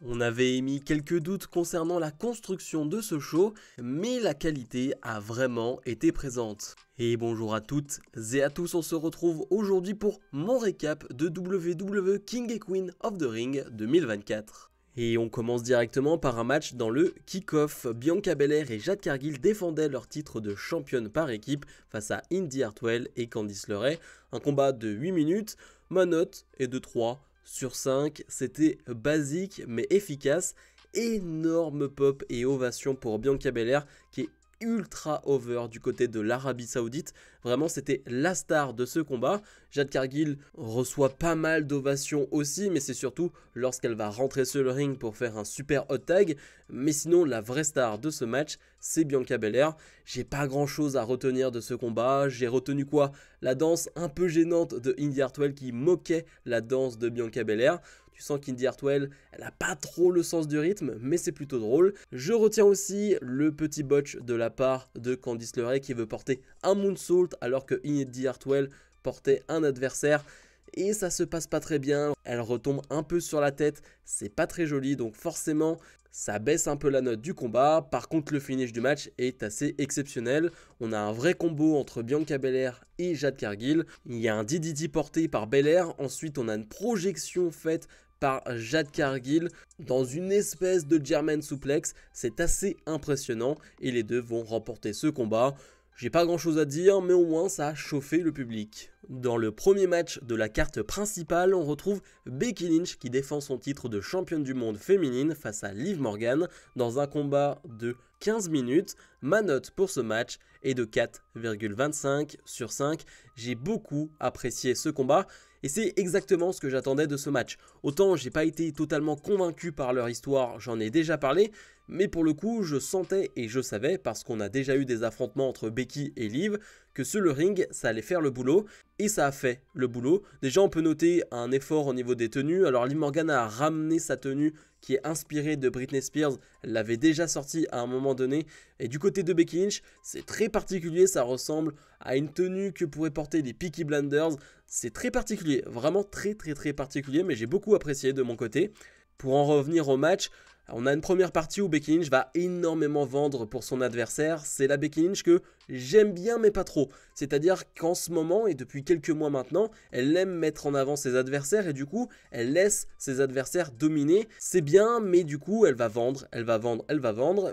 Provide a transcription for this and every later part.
On avait émis quelques doutes concernant la construction de ce show, mais la qualité a vraiment été présente. Et bonjour à toutes et à tous, on se retrouve aujourd'hui pour mon récap de WWE King et Queen of the Ring 2024. Et on commence directement par un match dans le kick-off. Bianca Belair et Jade Cargill défendaient leur titre de championne par équipe face à Indi Hartwell et Candice LeRae. Un combat de 8 minutes, ma note est de 3/5, c'était basique mais efficace. Énorme pop et ovation pour Bianca Belair qui est ultra over du côté de l'Arabie Saoudite. Vraiment, c'était la star de ce combat. Jade Cargill reçoit pas mal d'ovations aussi, mais c'est surtout lorsqu'elle va rentrer sur le ring pour faire un super hot tag. Mais sinon, la vraie star de ce match, c'est Bianca Belair. J'ai pas grand chose à retenir de ce combat. J'ai retenu quoi? La danse un peu gênante de Indi Hartwell qui moquait la danse de Bianca Belair. Tu sens qu'Indi Hartwell, elle n'a pas trop le sens du rythme, mais c'est plutôt drôle. Je retiens aussi le petit botch de la part de Candice LeRae qui veut porter un moonsault alors que Indi Hartwell portait un adversaire. Et ça se passe pas très bien, elle retombe un peu sur la tête, c'est pas très joli, donc forcément ça baisse un peu la note du combat. Par contre le finish du match est assez exceptionnel. On a un vrai combo entre Bianca Belair et Jade Cargill. Il y a un DDT porté par Belair, ensuite on a une projection faite par Jade Cargill dans une espèce de German suplex. C'est assez impressionnant et les deux vont remporter ce combat. J'ai pas grand chose à dire, mais au moins ça a chauffé le public. Dans le premier match de la carte principale, on retrouve Becky Lynch qui défend son titre de championne du monde féminine face à Liv Morgan dans un combat de 15 minutes. Ma note pour ce match est de 4,25/5. J'ai beaucoup apprécié ce combat et c'est exactement ce que j'attendais de ce match. Autant j'ai pas été totalement convaincu par leur histoire, j'en ai déjà parlé, mais pour le coup je sentais et je savais, parce qu'on a déjà eu des affrontements entre Becky et Liv, que sur le ring ça allait faire le boulot, et ça a fait le boulot. Déjà on peut noter un effort au niveau des tenues. Alors Liv Morgan a ramené sa tenue qui est inspirée de Britney Spears, elle l'avait déjà sortie à un moment donné, et du côté de Becky Lynch c'est très particulier, ça ressemble à une tenue que pourraient porter les Peaky Blinders. C'est très particulier, vraiment très particulier, mais j'ai beaucoup apprécié de mon côté. Pour en revenir au match, on a une première partie où Becky Lynch va énormément vendre pour son adversaire. C'est la Becky Lynch que j'aime bien mais pas trop. C'est-à-dire qu'en ce moment et depuis quelques mois maintenant, elle aime mettre en avant ses adversaires et du coup, elle laisse ses adversaires dominer. C'est bien, mais du coup, elle va vendre.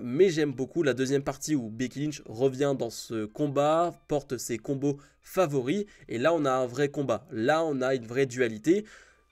Mais j'aime beaucoup la deuxième partie où Becky Lynch revient dans ce combat, porte ses combos favoris. Et là, on a un vrai combat. Là, on a une vraie dualité.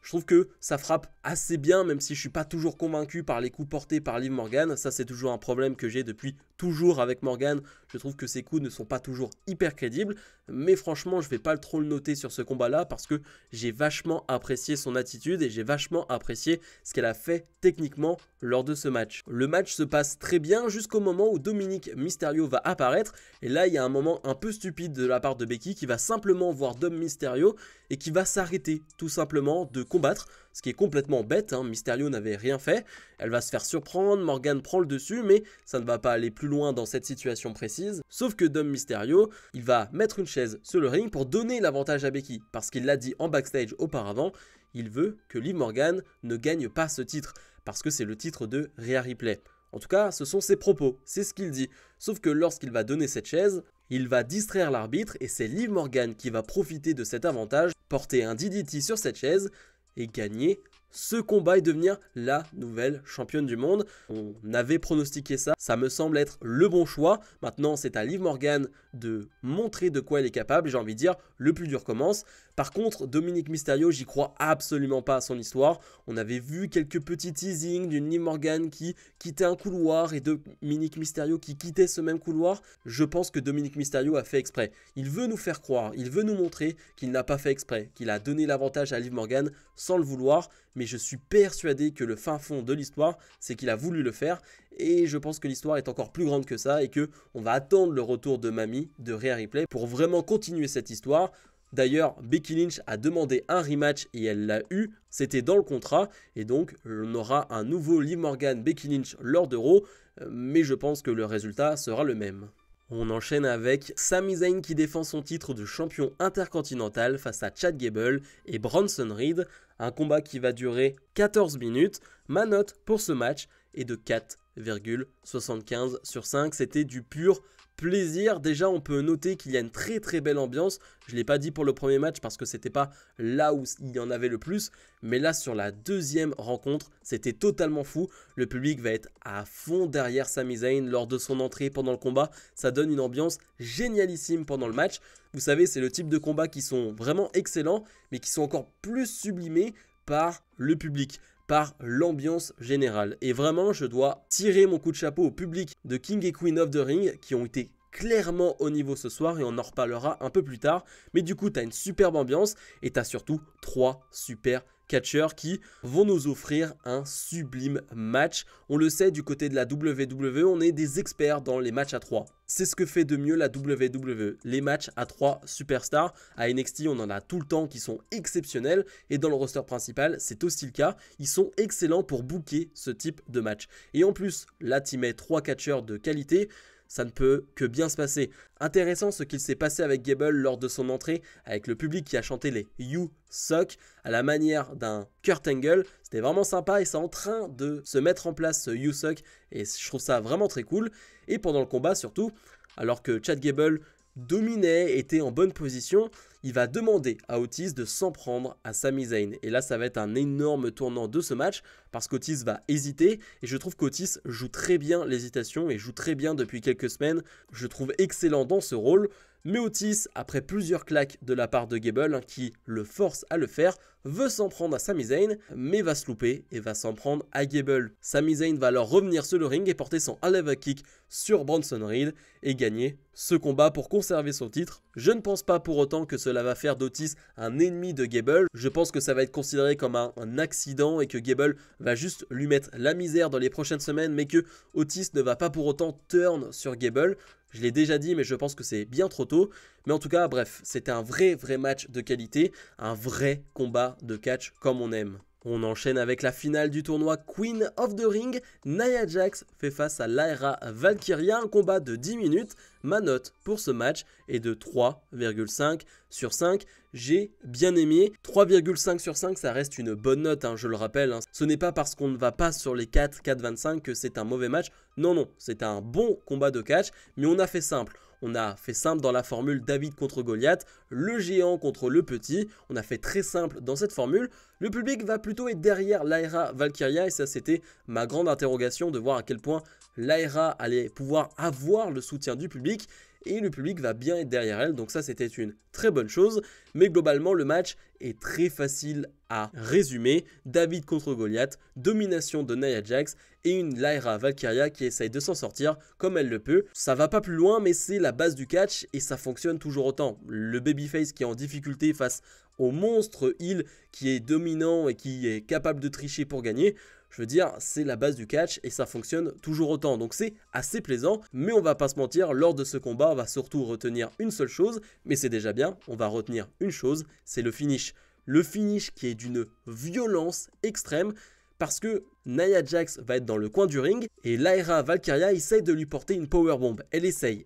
Je trouve que ça frappe assez bien, même si je ne suis pas toujours convaincu par les coups portés par Liv Morgan. Ça, c'est toujours un problème que j'ai depuis toujours avec Morgan. Je trouve que ses coups ne sont pas toujours hyper crédibles. Mais franchement, je ne vais pas trop le noter sur ce combat-là parce que j'ai vachement apprécié son attitude et j'ai vachement apprécié ce qu'elle a fait techniquement lors de ce match. Le match se passe très bien jusqu'au moment où Dominic Mysterio va apparaître. Et là, il y a un moment un peu stupide de la part de Becky qui va simplement voir Dom Mysterio et qui va s'arrêter tout simplement de combattre, ce qui est complètement bête, hein. Mysterio n'avait rien fait, elle va se faire surprendre, Morgan prend le dessus, mais ça ne va pas aller plus loin dans cette situation précise, sauf que Dom Mysterio, il va mettre une chaise sur le ring pour donner l'avantage à Becky, parce qu'il l'a dit en backstage auparavant, il veut que Liv Morgan ne gagne pas ce titre, parce que c'est le titre de Rhea Ripley. En tout cas, ce sont ses propos, c'est ce qu'il dit, sauf que lorsqu'il va donner cette chaise, il va distraire l'arbitre et c'est Liv Morgan qui va profiter de cet avantage, porter un DDT sur cette chaise et gagner ce combat et devenir la nouvelle championne du monde. On avait pronostiqué ça, ça me semble être le bon choix. Maintenant, c'est à Liv Morgan de montrer de quoi elle est capable. J'ai envie de dire, le plus dur commence. Par contre, Dominic Mysterio, j'y crois absolument pas à son histoire. On avait vu quelques petits teasings d'une Liv Morgan qui quittait un couloir et Dominic Mysterio qui quittait ce même couloir. Je pense que Dominic Mysterio a fait exprès. Il veut nous faire croire, il veut nous montrer qu'il n'a pas fait exprès, qu'il a donné l'avantage à Liv Morgan sans le vouloir. Mais je suis persuadé que le fin fond de l'histoire, c'est qu'il a voulu le faire. Et je pense que l'histoire est encore plus grande que ça et que on va attendre le retour de Mamie, de Rhea Ripley, pour vraiment continuer cette histoire. D'ailleurs, Becky Lynch a demandé un rematch et elle l'a eu, c'était dans le contrat. Et donc, on aura un nouveau Liv Morgan Becky Lynch lors de Raw, mais je pense que le résultat sera le même. On enchaîne avec Sami Zayn qui défend son titre de champion intercontinental face à Chad Gable et Bronson Reed. Un combat qui va durer 14 minutes. Ma note pour ce match est de 4,75 sur 5. C'était du pur plaisir. Déjà, on peut noter qu'il y a une très belle ambiance. Je ne l'ai pas dit pour le premier match parce que c'était pas là où il y en avait le plus. Mais là, sur la deuxième rencontre, c'était totalement fou. Le public va être à fond derrière Sami Zayn lors de son entrée pendant le combat. Ça donne une ambiance génialissime pendant le match. Vous savez, c'est le type de combat qui sont vraiment excellents, mais qui sont encore plus sublimés par le public, par l'ambiance générale. Et vraiment, je dois tirer mon coup de chapeau au public de King et Queen of the Ring qui ont été clairement au niveau ce soir et on en reparlera un peu plus tard. Mais du coup, tu as une superbe ambiance et tu as surtout 3 super catcheurs qui vont nous offrir un sublime match. On le sait, du côté de la WWE, on est des experts dans les matchs à 3. C'est ce que fait de mieux la WWE, les matchs à 3 superstars. À NXT, on en a tout le temps qui sont exceptionnels et dans le roster principal, c'est aussi le cas. Ils sont excellents pour booker ce type de match. Et en plus, là, tu mets 3 catcheurs de qualité. Ça ne peut que bien se passer. Intéressant ce qu'il s'est passé avec Gable lors de son entrée, avec le public qui a chanté les You Suck à la manière d'un Kurt Angle. C'était vraiment sympa et c'est en train de se mettre en place ce You Suck et je trouve ça vraiment très cool. Et pendant le combat surtout, alors que Chad Gable dominait, était en bonne position, il va demander à Otis de s'en prendre à Sami Zayn. Et là, ça va être un énorme tournant de ce match parce qu'Otis va hésiter. Et je trouve qu'Otis joue très bien l'hésitation et joue très bien depuis quelques semaines. Je le trouve excellent dans ce rôle. Mais Otis, après plusieurs claques de la part de Gable, qui le force à le faire, veut s'en prendre à Sami Zayn, mais va se louper et va s'en prendre à Gable. Sami Zayn va alors revenir sur le ring et porter son Alever Kick sur Bronson Reed et gagner ce combat pour conserver son titre. Je ne pense pas pour autant que cela va faire d'Otis un ennemi de Gable. Je pense que ça va être considéré comme un accident et que Gable va juste lui mettre la misère dans les prochaines semaines, mais que Otis ne va pas pour autant turn sur Gable. Je l'ai déjà dit, mais je pense que c'est bien trop tôt. Mais en tout cas, bref, c'était un vrai match de qualité, un vrai combat de catch comme on aime. On enchaîne avec la finale du tournoi Queen of the Ring. Nia Jax fait face à Lyra Valkyria, un combat de 10 minutes. Ma note pour ce match est de 3,5 sur 5. J'ai bien aimé. 3,5 sur 5, ça reste une bonne note, je le rappelle. Ce n'est pas parce qu'on ne va pas sur les 4,25 que c'est un mauvais match. Non, c'est un bon combat de catch, mais on a fait simple. On a fait simple dans la formule David contre Goliath, le géant contre le petit. On a fait très simple dans cette formule. Le public va plutôt être derrière Lyra Valkyria et ça c'était ma grande interrogation de voir à quel point Lyra allait pouvoir avoir le soutien du public et le public va bien être derrière elle. Donc ça c'était une très bonne chose. Mais globalement le match est très facile à résumer. David contre Goliath, domination de Nia Jax et une Lyra Valkyria qui essaye de s'en sortir comme elle le peut. Ça va pas plus loin mais c'est la base du catch et ça fonctionne toujours autant. Le babyface qui est en difficulté face au monstre heel qui est dominant et qui est capable de tricher pour gagner. Je veux dire, c'est la base du catch et ça fonctionne toujours autant. Donc c'est assez plaisant, mais on va pas se mentir, lors de ce combat, on va surtout retenir une seule chose, mais c'est déjà bien, on va retenir une chose, c'est le finish. Le finish qui est d'une violence extrême, parce que Nia Jax va être dans le coin du ring et Lyra Valkyria essaye de lui porter une powerbomb. Elle essaye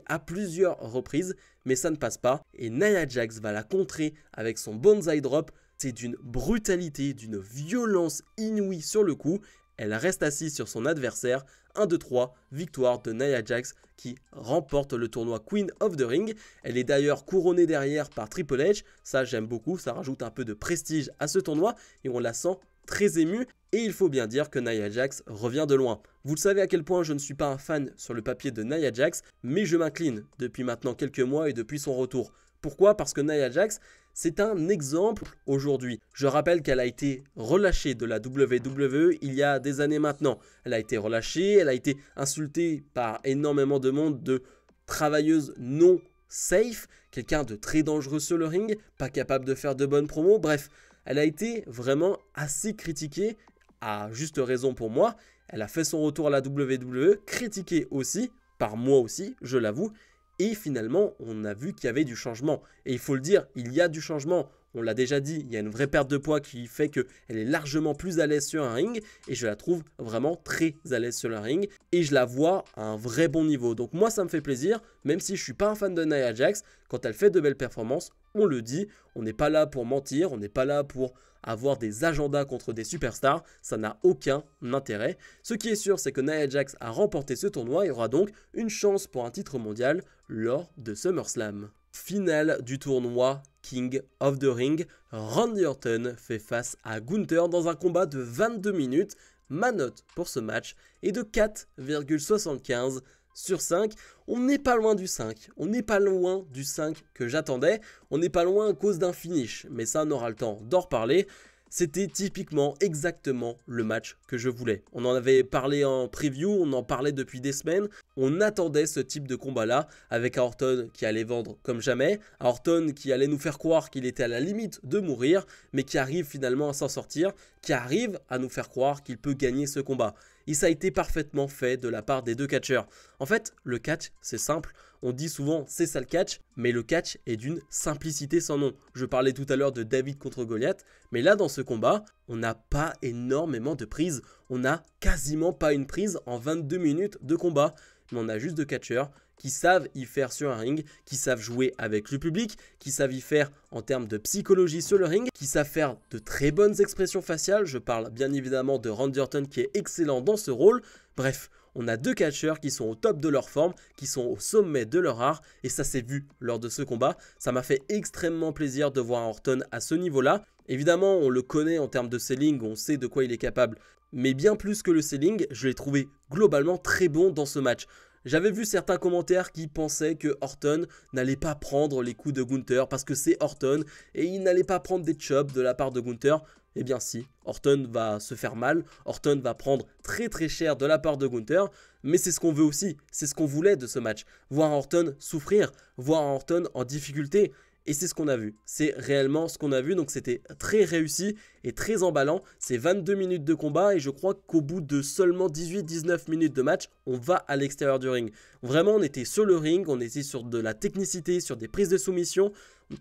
à plusieurs reprises, mais ça ne passe pas. Et Nia Jax va la contrer avec son Banzai Drop. C'est d'une brutalité, d'une violence inouïe sur le coup. Elle reste assise sur son adversaire. 1, 2, 3, victoire de Nia Jax qui remporte le tournoi Queen of the Ring. Elle est d'ailleurs couronnée derrière par Triple H. Ça j'aime beaucoup, ça rajoute un peu de prestige à ce tournoi et on la sent très émue. Et il faut bien dire que Nia Jax revient de loin. Vous le savez à quel point je ne suis pas un fan sur le papier de Nia Jax, mais je m'incline depuis maintenant quelques mois et depuis son retour. Pourquoi ? Parce que Nia Jax, c'est un exemple aujourd'hui. Je rappelle qu'elle a été relâchée de la WWE il y a des années maintenant. Elle a été relâchée, elle a été insultée par énormément de monde de travailleuse non safe, quelqu'un de très dangereux sur le ring, pas capable de faire de bonnes promos, bref. Elle a été vraiment assez critiquée, à juste raison pour moi. Elle a fait son retour à la WWE, critiquée aussi, par moi aussi, je l'avoue. Et finalement, on a vu qu'il y avait du changement. Et il faut le dire, il y a du changement. on l'a déjà dit, il y a une vraie perte de poids qui fait qu'elle est largement plus à l'aise sur un ring et je la trouve vraiment très à l'aise sur le ring et je la vois à un vrai bon niveau. Donc moi ça me fait plaisir, même si je suis pas un fan de Nia Jax, quand elle fait de belles performances, on le dit, on n'est pas là pour mentir, on n'est pas là pour avoir des agendas contre des superstars, ça n'a aucun intérêt. Ce qui est sûr, c'est que Nia Jax a remporté ce tournoi et aura donc une chance pour un titre mondial lors de SummerSlam. Finale du tournoi King of the Ring, Randy Orton fait face à Gunther dans un combat de 22 minutes. Ma note pour ce match est de 4,75 sur 5. On n'est pas loin du 5, on n'est pas loin du 5 que j'attendais, on n'est pas loin à cause d'un finish, mais ça on aura le temps d'en reparler. C'était typiquement exactement le match que je voulais. On en avait parlé en preview, on en parlait depuis des semaines. On attendait ce type de combat-là avec un Orton qui allait vendre comme jamais. Un Orton qui allait nous faire croire qu'il était à la limite de mourir, mais qui arrive finalement à s'en sortir, qui arrive à nous faire croire qu'il peut gagner ce combat. Et ça a été parfaitement fait de la part des deux catcheurs. En fait, le catch, c'est simple. On dit souvent c'est ça le catch, mais le catch est d'une simplicité sans nom. Je parlais tout à l'heure de David contre Goliath, mais là dans ce combat, on n'a pas énormément de prises. On n'a quasiment pas une prise en 22 minutes de combat. Mais on a juste deux catcheurs qui savent y faire sur un ring, qui savent jouer avec le public, qui savent y faire en termes de psychologie sur le ring, qui savent faire de très bonnes expressions faciales. Je parle bien évidemment de Randy Orton qui est excellent dans ce rôle. Bref, on a deux catcheurs qui sont au top de leur forme, qui sont au sommet de leur art, et ça s'est vu lors de ce combat. Ça m'a fait extrêmement plaisir de voir Orton à ce niveau-là. Évidemment, on le connaît en termes de selling, on sait de quoi il est capable. Mais bien plus que le selling, je l'ai trouvé globalement très bon dans ce match. J'avais vu certains commentaires qui pensaient que Orton n'allait pas prendre les coups de Gunther parce que c'est Orton et il n'allait pas prendre des chops de la part de Gunther. Eh bien si, Orton va se faire mal, Orton va prendre très très cher de la part de Gunther, mais c'est ce qu'on veut aussi, c'est ce qu'on voulait de ce match. Voir Orton souffrir, voir Orton en difficulté. Et c'est ce qu'on a vu, c'est réellement ce qu'on a vu, donc c'était très réussi et très emballant. C'est 22 minutes de combat et je crois qu'au bout de seulement 18-19 minutes de match, on va à l'extérieur du ring. Vraiment, on était sur le ring, on était sur de la technicité, sur des prises de soumission,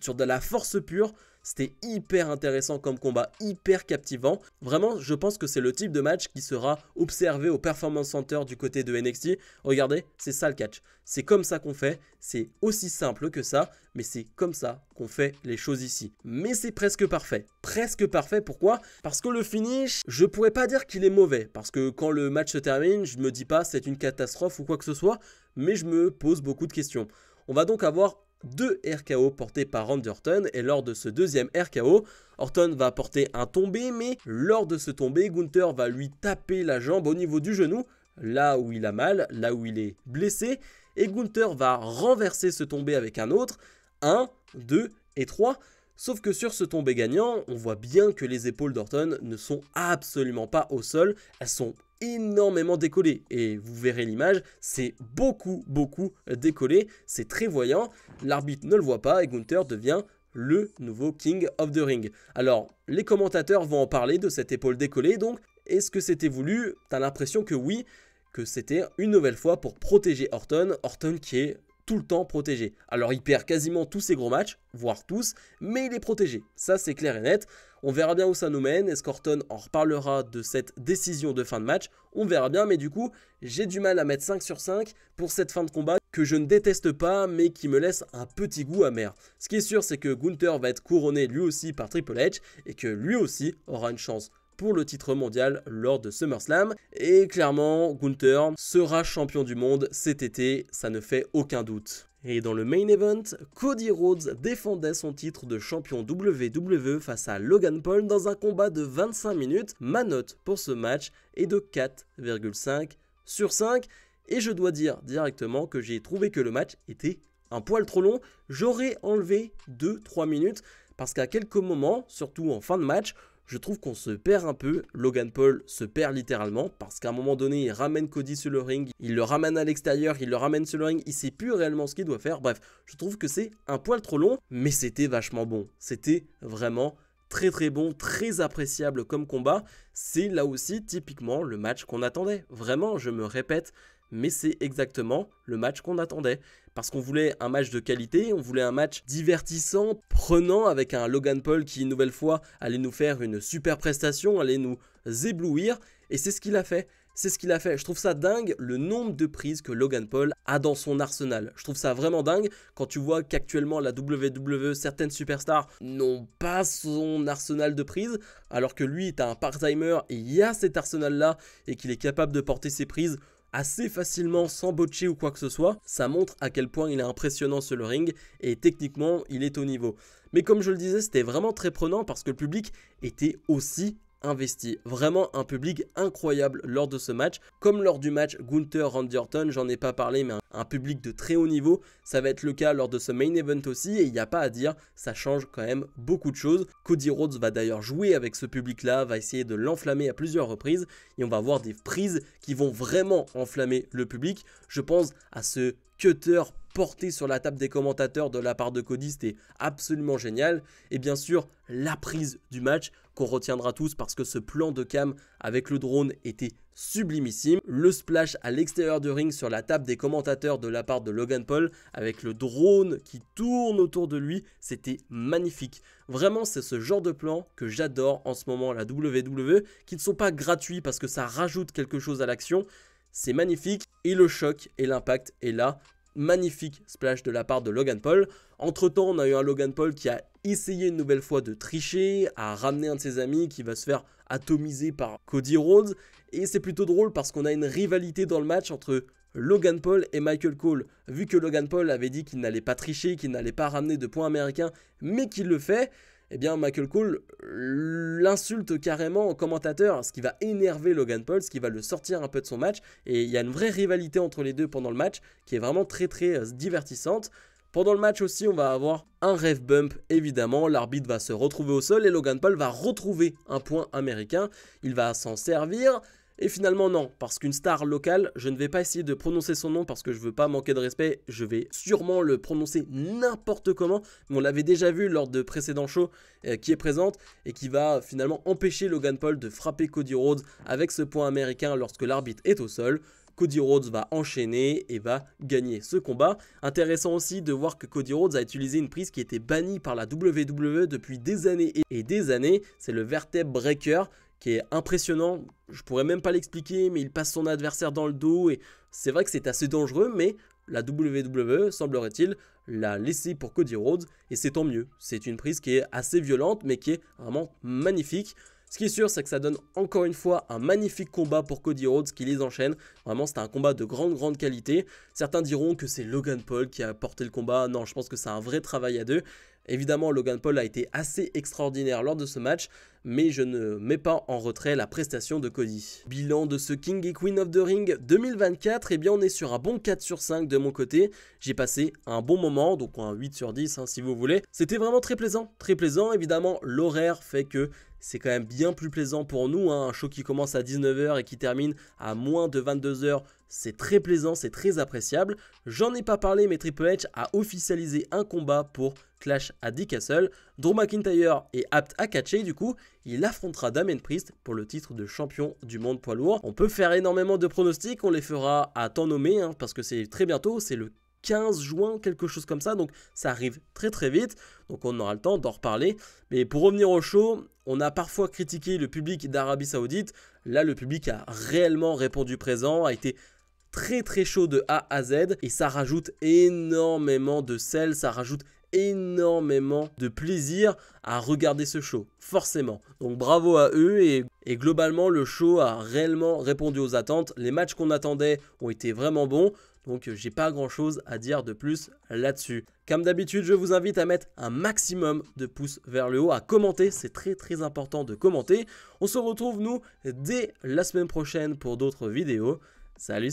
sur de la force pure. C'était hyper intéressant comme combat, hyper captivant. Vraiment, je pense que c'est le type de match qui sera observé au Performance Center du côté de NXT. Regardez, c'est ça le catch. C'est comme ça qu'on fait, c'est aussi simple que ça, mais c'est comme ça qu'on fait les choses ici. Mais c'est presque parfait. Presque parfait, pourquoi? Parce que le finish, je pourrais pas dire qu'il est mauvais. Parce que quand le match se termine, je me dis pas c'est une catastrophe ou quoi que ce soit, mais je me pose beaucoup de questions. On va donc avoir deux RKO portés par Randy Orton et lors de ce deuxième RKO, Orton va porter un tombé, mais lors de ce tombé, Gunther va lui taper la jambe au niveau du genou, là où il a mal, là où il est blessé, et Gunther va renverser ce tombé avec un autre, 1, 2 et 3. Sauf que sur ce tombé gagnant, on voit bien que les épaules d'Orton ne sont absolument pas au sol, elles sont énormément décollé et vous verrez l'image, c'est beaucoup décollé, c'est très voyant, l'arbitre ne le voit pas et Gunther devient le nouveau King of the Ring. Alors les commentateurs vont en parler de cette épaule décollée, donc est-ce que c'était voulu? T'as l'impression que oui, que c'était une nouvelle fois pour protéger Orton qui est tout le temps protégé. Alors il perd quasiment tous ses gros matchs, voire tous, mais il est protégé, ça c'est clair et net. On verra bien où ça nous mène, est-ce qu'Orton en reparlera de cette décision de fin de match? On verra bien, mais du coup, j'ai du mal à mettre 5 sur 5 pour cette fin de combat que je ne déteste pas, mais qui me laisse un petit goût amer. Ce qui est sûr, c'est que Gunther va être couronné lui aussi par Triple H, et que lui aussi aura une chance pour le titre mondial lors de SummerSlam. Et clairement, Gunther sera champion du monde cet été, ça ne fait aucun doute. Et dans le main event, Cody Rhodes défendait son titre de champion WWE face à Logan Paul dans un combat de 25 minutes. Ma note pour ce match est de 4,5 sur 5. Et je dois dire directement que j'ai trouvé que le match était un poil trop long. J'aurais enlevé 2-3 minutes parce qu'à quelques moments, surtout en fin de match, je trouve qu'on se perd un peu. Logan Paul se perd littéralement parce qu'à un moment donné, il ramène Cody sur le ring, il le ramène à l'extérieur, il le ramène sur le ring, il sait plus réellement ce qu'il doit faire. Bref, je trouve que c'est un poil trop long, mais c'était vachement bon. C'était vraiment très bon, très appréciable comme combat. C'est là aussi typiquement le match qu'on attendait. Vraiment, je me répète, mais c'est exactement le match qu'on attendait. Parce qu'on voulait un match de qualité, on voulait un match divertissant, prenant, avec un Logan Paul qui, une nouvelle fois, allait nous faire une super prestation, allait nous éblouir, et c'est ce qu'il a fait. C'est ce qu'il a fait. Je trouve ça dingue le nombre de prises que Logan Paul a dans son arsenal. Je trouve ça vraiment dingue quand tu vois qu'actuellement la WWE, certaines superstars n'ont pas son arsenal de prises, alors que lui est un part-timer et il y a cet arsenal-là et qu'il est capable de porter ses prises assez facilement sans botcher ou quoi que ce soit. Ça montre à quel point il est impressionnant sur le ring et techniquement il est au niveau. Mais comme je le disais, c'était vraiment très prenant parce que le public était aussi investi. Vraiment un public incroyable lors de ce match. Comme lors du match Gunther-Randy Orton, j'en ai pas parlé, mais un public de très haut niveau. Ça va être le cas lors de ce main event aussi, et il n'y a pas à dire, ça change quand même beaucoup de choses. Cody Rhodes va d'ailleurs jouer avec ce public-là, va essayer de l'enflammer à plusieurs reprises, et on va voir des prises qui vont vraiment enflammer le public. Je pense à ce cutter porté sur la table des commentateurs de la part de Cody, c'était absolument génial. Et bien sûr, la prise du match qu'on retiendra tous parce que ce plan de cam avec le drone était sublimissime. Le splash à l'extérieur du ring sur la table des commentateurs de la part de Logan Paul avec le drone qui tourne autour de lui, c'était magnifique. Vraiment, c'est ce genre de plan que j'adore en ce moment à la WWE, qui ne sont pas gratuits parce que ça rajoute quelque chose à l'action. C'est magnifique et le choc et l'impact est là. Magnifique splash de la part de Logan Paul. Entre temps, on a eu un Logan Paul qui a essayé une nouvelle fois de tricher, à ramener un de ses amis qui va se faire atomiser par Cody Rhodes. Et c'est plutôt drôle parce qu'on a une rivalité dans le match entre Logan Paul et Michael Cole. Vu que Logan Paul avait dit qu'il n'allait pas tricher, qu'il n'allait pas ramener de points américains, mais qu'il le fait, eh bien Michael Cole l'insulte carrément en commentateur, ce qui va énerver Logan Paul, ce qui va le sortir un peu de son match. Et il y a une vraie rivalité entre les deux pendant le match qui est vraiment très divertissante. Pendant le match aussi, on va avoir un ref bump, évidemment. L'arbitre va se retrouver au sol et Logan Paul va retrouver un point américain. Il va s'en servir. Et finalement non, parce qu'une star locale, je ne vais pas essayer de prononcer son nom parce que je ne veux pas manquer de respect, je vais sûrement le prononcer n'importe comment, mais on l'avait déjà vu lors de précédents shows qui est présente et qui va finalement empêcher Logan Paul de frapper Cody Rhodes avec ce point américain lorsque l'arbitre est au sol. Cody Rhodes va enchaîner et va gagner ce combat. Intéressant aussi de voir que Cody Rhodes a utilisé une prise qui était bannie par la WWE depuis des années et des années, c'est le vertèbre breaker, qui est impressionnant. Je pourrais même pas l'expliquer, mais il passe son adversaire dans le dos et c'est vrai que c'est assez dangereux, mais la WWE, semblerait-il, l'a laissé pour Cody Rhodes et c'est tant mieux. C'est une prise qui est assez violente, mais qui est vraiment magnifique. Ce qui est sûr, c'est que ça donne encore une fois un magnifique combat pour Cody Rhodes qui les enchaîne. Vraiment, c'était un combat de grande qualité. Certains diront que c'est Logan Paul qui a porté le combat. Non, je pense que c'est un vrai travail à deux. Évidemment, Logan Paul a été assez extraordinaire lors de ce match, mais je ne mets pas en retrait la prestation de Cody. Bilan de ce King et Queen of the Ring 2024, eh bien on est sur un bon 4 sur 5 de mon côté. J'ai passé un bon moment, donc un 8 sur 10 si vous voulez. C'était vraiment très plaisant, évidemment l'horaire fait que c'est quand même bien plus plaisant pour nous, un show qui commence à 19 h et qui termine à moins de 22 h. C'est très plaisant, c'est très appréciable. J'en ai pas parlé, mais Triple H a officialisé un combat pour Clash at the Castle. Drew McIntyre est apte à catcher, du coup, il affrontera Damien Priest pour le titre de champion du monde poids lourd. On peut faire énormément de pronostics, on les fera à temps nommé, parce que c'est très bientôt, c'est le 15 juin, quelque chose comme ça, donc ça arrive très vite, donc on aura le temps d'en reparler. Mais pour revenir au show, on a parfois critiqué le public d'Arabie Saoudite. Là, le public a réellement répondu présent, a été très chaud de A à Z, et ça rajoute énormément de sel, ça rajoute énormément de plaisir à regarder ce show, forcément. Donc bravo à eux, et globalement le show a réellement répondu aux attentes. Les matchs qu'on attendait ont été vraiment bons, donc j'ai pas grand chose à dire de plus là-dessus. Comme d'habitude, je vous invite à mettre un maximum de pouces vers le haut, à commenter, c'est très important de commenter. On se retrouve nous dès la semaine prochaine pour d'autres vidéos. Salut